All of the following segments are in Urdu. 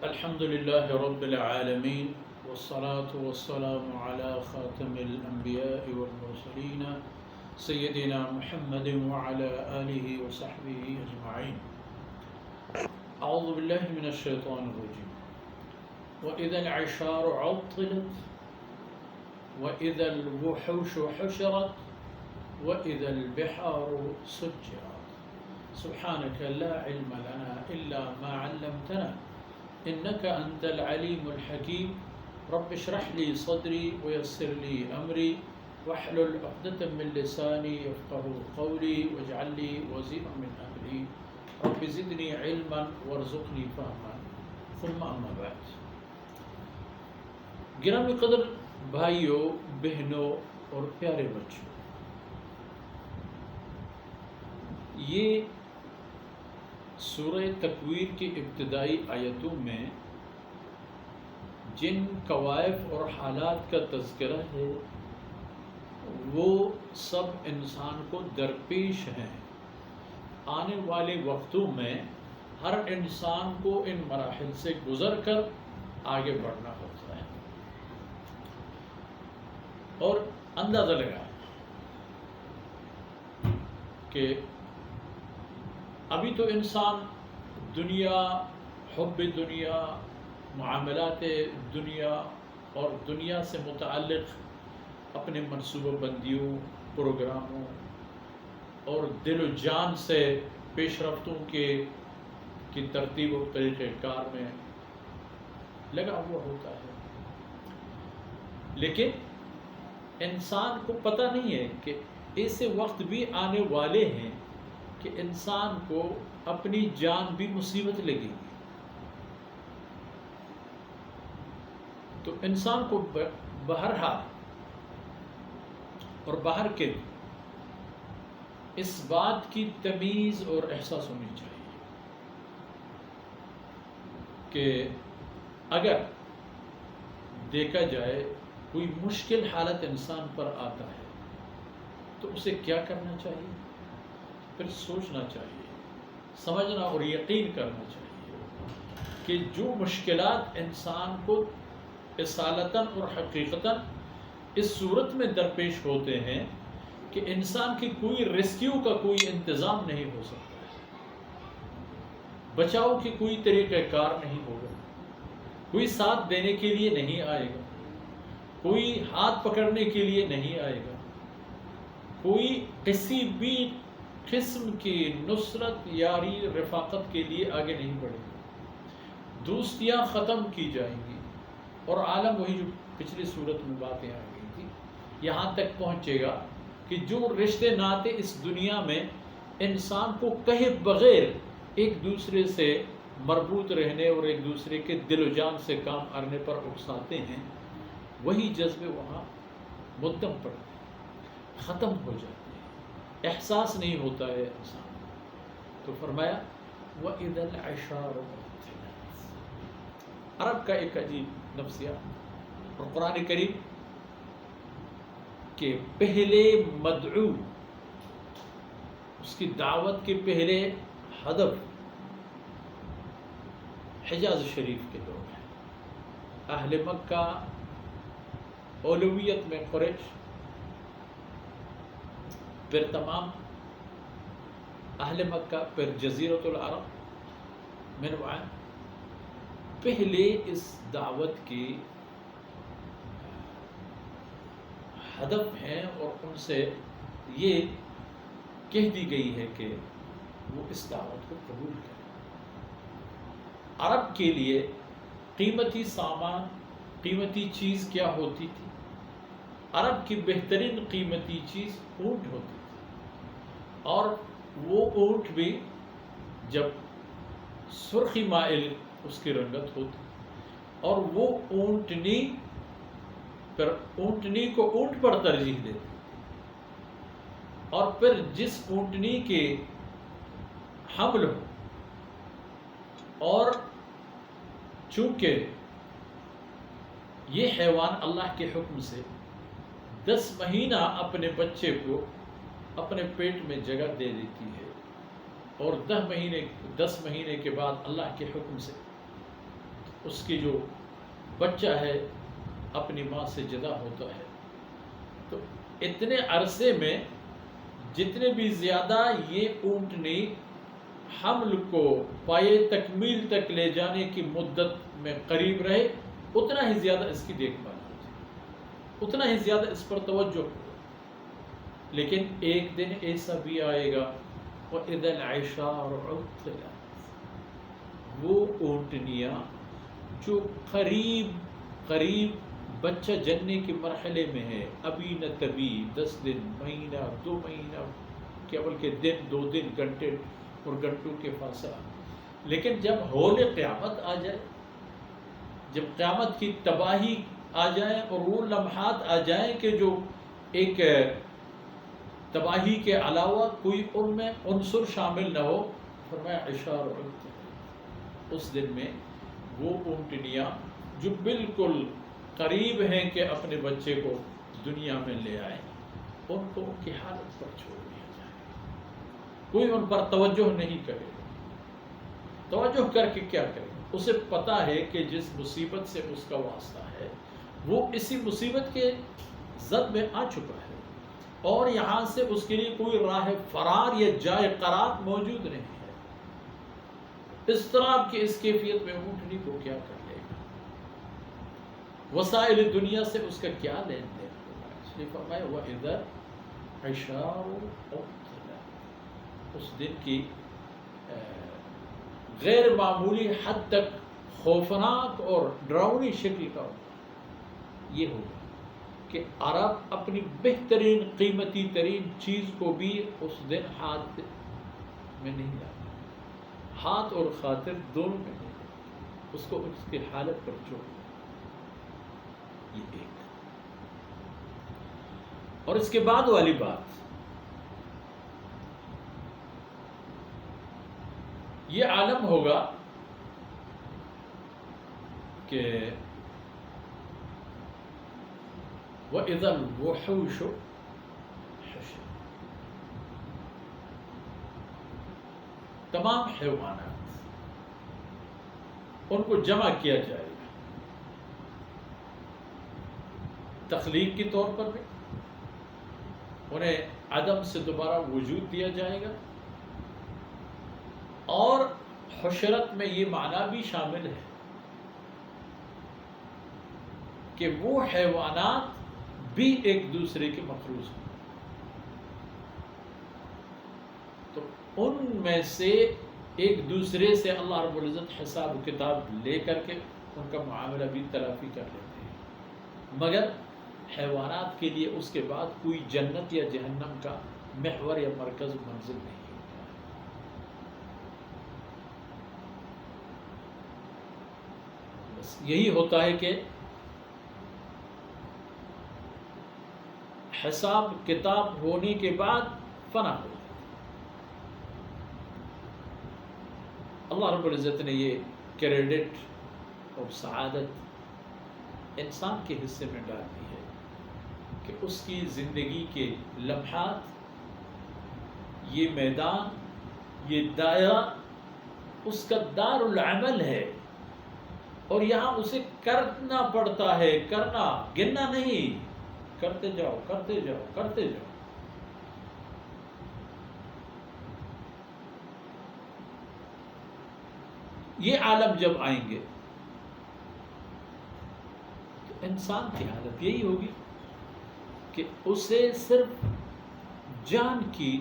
الحمد لله رب العالمين والصلاة والسلام على خاتم الأنبياء والمرسلين سيدنا محمد وعلى آله وصحبه أجمعين. أعوذ بالله من الشيطان الرجيم. وإذا العشار عطلت وإذا الوحوش حشرت وإذا البحار سجرت سبحانك لا علم لنا إلا ما علمتنا إنك أنت العليم الحكيم. رب اشرح لي صدري ويسر لي أمري واحلل عقدة من لساني يفقهوا قولي واجعل لي وزيرا من أهلي رب زدني علما وارزقني فهما ثم أما بعد. گرامی قدر بھائیوں، بہنوں اور پیارے بچوں، یہ سورہ تکویر کی ابتدائی آیتوں میں جن کوائف اور حالات کا تذکرہ ہے وہ سب انسان کو درپیش ہیں. آنے والے وقتوں میں ہر انسان کو ان مراحل سے گزر کر آگے بڑھنا ہوتا ہے. اور اندازہ لگائیں کہ ابھی تو انسان دنیا، حب دنیا، معاملات دنیا اور دنیا سے متعلق اپنے منصوبہ بندیوں، پروگراموں اور دل و جان سے پیش رفتوں کی ترتیب و طریقہ کار میں لگا ہوا ہوتا ہے. لیکن انسان کو پتہ نہیں ہے کہ ایسے وقت بھی آنے والے ہیں کہ انسان کو اپنی جان بھی مصیبت لگے گی. تو انسان کو بہرحال اور باہر کے اس بات کی تمیز اور احساس ہونی چاہیے کہ اگر دیکھا جائے کوئی مشکل حالت انسان پر آتا ہے تو اسے کیا کرنا چاہیے، پھر سوچنا چاہیے، سمجھنا اور یقین کرنا چاہیے کہ جو مشکلات انسان کو اصالتاً اور حقیقتاً اس صورت میں درپیش ہوتے ہیں کہ انسان کی کوئی ریسکیو کا کوئی انتظام نہیں ہو سکتا ہے، بچاؤ کی کوئی طریقہ کار نہیں ہوگا، کوئی ساتھ دینے کے لیے نہیں آئے گا، کوئی ہاتھ پکڑنے کے لیے نہیں آئے گا، کوئی کسی بھی قسم کی نصرت، یاری، رفاقت کے لیے آگے نہیں بڑھے گا. دوستیاں ختم کی جائیں گی اور عالم وہی جو پچھلی صورت میں باتیں آ گئی تھی یہاں تک پہنچے گا کہ جو رشتے ناطے اس دنیا میں انسان کو کہے بغیر ایک دوسرے سے مربوط رہنے اور ایک دوسرے کے دل و جان سے کام کرنے پر اکساتے ہیں، وہی جذبے وہاں مدم پڑتے ہیں، ختم ہو جاتے ہیں، احساس نہیں ہوتا ہے انسان. تو فرمایا وَإِذَا الْعِشَارُ عُطِّلَتْ. عرب کا ایک عجیب نفسیات اور قرآن کریم کے پہلے مدعو، اس کی دعوت کے پہلے ہدف حجاز شریف کے لوگ ہیں. اہل مکہ، اولویت میں قریش، پھر تمام اہل مکہ، پھر جزیرۃ العرب من وعن. پہلے اس دعوت کی ہدف ہیں اور ان سے یہ کہہ دی گئی ہے کہ وہ اس دعوت کو قبول کریں. عرب کے لیے قیمتی سامان، قیمتی چیز کیا ہوتی تھی؟ عرب کی بہترین قیمتی چیز اونٹ ہوتی تھی، اور وہ اونٹ بھی جب سرخی مائل اس کی رنگت ہوتی، اور وہ اونٹنی پھر اونٹنی کو اونٹ پر ترجیح دیتے، اور پھر جس اونٹنی کے حمل ہو، اور چونکہ یہ حیوان اللہ کے حکم سے 10 مہینہ اپنے بچے کو اپنے پیٹ میں جگہ دے دیتی ہے، اور 10 مہینے کے بعد اللہ کے حکم سے اس کی جو بچہ ہے اپنی ماں سے جدا ہوتا ہے، تو اتنے عرصے میں جتنے بھی زیادہ یہ اونٹنی حمل کو پائے تکمیل تک لے جانے کی مدت میں قریب رہے، اتنا ہی زیادہ اس کی دیکھ بھال ہوتی، اتنا ہی زیادہ اس پر توجہ ہو۔ لیکن ایک دن ایسا بھی آئے گا وَإِذَا الْعِشَارُ عُطِّلَتْ، وہ اونٹنیاں جو قریب بچہ جننے کے مرحلے میں ہے، ابھی نہ تبھی 10 دن، مہینہ، 2 مہینہ، کیا بلکہ دن، 2 دن، گھنٹے اور گھنٹوں کے فاصلہ، لیکن جب ہول قیامت آ جائے، جب قیامت کی تباہی آ جائے اور وہ لمحات آ جائیں کہ جو ایک تباہی کے علاوہ کوئی ان میں عنصر شامل نہ ہو، فرمایا عشار عطِّلَتْ، اس دن میں وہ اونٹنیاں جو بالکل قریب ہیں کہ اپنے بچے کو دنیا میں لے آئیں، ان کو ان کی حالت پر چھوڑ دیا جائے، کوئی ان پر توجہ نہیں کرے، توجہ کر کے کیا کرے؟ اسے پتا ہے کہ جس مصیبت سے اس کا واسطہ ہے وہ اسی مصیبت کے زد میں آ چکا ہے، اور یہاں سے اس کے لیے کوئی راہ فرار یا جائے قرار موجود نہیں ہے۔ اضطراب کی اس کیفیت میں اونٹنی کو کیا کر لے گا؟ وسائل دنیا سے اس کا کیا لین دین ہوگا؟ اس لیے فرمایا وَإِذَا الْعِشَارُ عُطِّلَتْ، اس دن کی غیر معمولی حد تک خوفناک اور ڈراؤنی شکل کا یہ ہوگا کہ عرب اپنی بہترین قیمتی ترین چیز کو بھی اس دن ہاتھ میں نہیں لاتا، ہاتھ اور خاطر دونوں میں نہیں، اس کو اس کی حالت پر چھوڑ، یہ ایک۔ اور اس کے بعد والی بات یہ عالم ہوگا کہ وَإِذَا الْوُحُوشُ حُشِرَتْ، تمام حیوانات ان کو جمع کیا جائے گا، تخلیق کے طور پر بھی انہیں عدم سے دوبارہ وجود دیا جائے گا، اور حشرت میں یہ معنی بھی شامل ہے کہ وہ حیوانات بھی ایک دوسرے کے مخلوق ہیں، تو ان میں سے ایک دوسرے سے اللہ رب العزت حساب و کتاب لے کر کے ان کا معاملہ بھی تلافی کر لیتے ہیں، مگر حیوانات کے لیے اس کے بعد کوئی جنت یا جہنم کا محور یا مرکز منزل نہیں ہوتا۔ بس یہی ہوتا ہے کہ حساب کتاب ہونے کے بعد فنا ہو جاتا۔ اللہ رب العزت نے یہ کریڈٹ اور سعادت انسان کے حصے میں ڈال دی ہے کہ اس کی زندگی کے لمحات، یہ میدان، یہ دائرہ اس کا دار العمل ہے، اور یہاں اسے کرنا پڑتا ہے، کرنا، گننا نہیں، کرتے جاؤ کرتے جاؤ کرتے جاؤ۔ یہ عالم جب آئیں گے تو انسان کی حالت یہی ہوگی کہ اسے صرف جان کی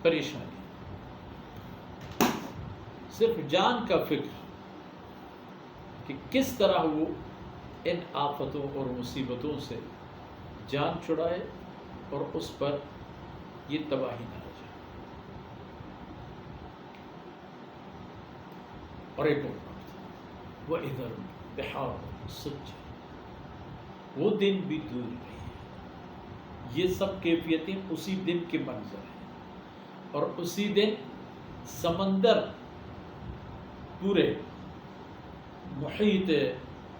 پریشانی، صرف جان کا فکر کہ کس طرح وہ ان آفتوں اور مصیبتوں سے جان چھڑائے اور اس پر یہ تباہی نہ ہو جائے۔ اور ایک اور بات، وَإِذَا الْبِحَارُ سُجِّرَتْ، وہ دن بھی دور نہیں ہے، یہ سب کیفیتیں اسی دن کے منظر ہیں، اور اسی دن سمندر پورے محیط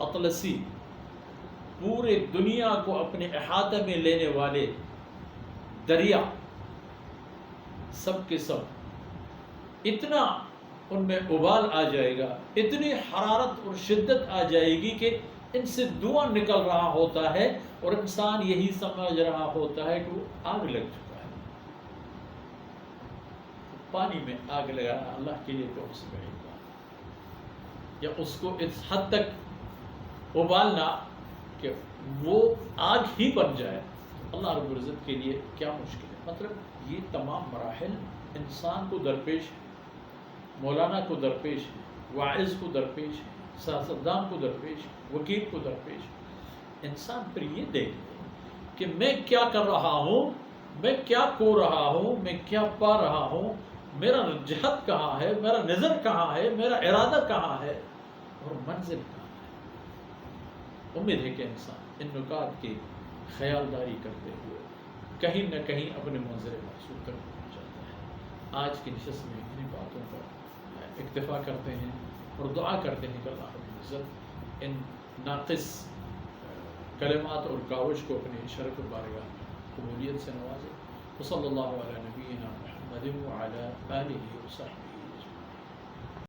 اطلسی، پورے دنیا کو اپنے احاطے میں لینے والے دریا، سب کے سب اتنا ان میں ابال آ جائے گا، اتنی حرارت اور شدت آ جائے گی کہ ان سے دھواں نکل رہا ہوتا ہے اور انسان یہی سمجھ رہا ہوتا ہے کہ وہ آگ لگ چکا ہے۔ پانی میں آگ لگانا اللہ کے لیے کون سی بڑی بات، یا اس کو اس حد تک ابالنا کہ وہ آگ ہی بن جائے، اللہ رب العزت کے لیے کیا مشکل ہے۔ مطلب یہ تمام مراحل انسان کو درپیش ہے، مولانا کو درپیش ہے، واعظ کو درپیش ہے، سیاستدان کو درپیش ہے، وکیل کو درپیش ہے۔ انسان پھر یہ دیکھے کہ میں کیا کر رہا ہوں، میں کیا کو رہا ہوں، میں کیا پا رہا ہوں، میرا جہت کہاں ہے، میرا نظر کہاں ہے، میرا ارادہ کہاں ہے اور منزل کہاں ہے۔ امید ہے کہ انسان ان نکات کی خیالداری کرتے ہوئے کہیں نہ کہیں اپنے منظر مقصود تک پہنچ جاتا ہے۔ آج کی نشست میں انہیں باتوں پر اکتفا کرتے ہیں اور دعا کرتے ہیں کہ اللہ رب العزت ان ناقص کلمات اور کاوش کو اپنے شرف بارگاہ قبولیت سے نوازے۔ وصلی اللہ علی نبینا محمد وعلی آلہ وصحبہ۔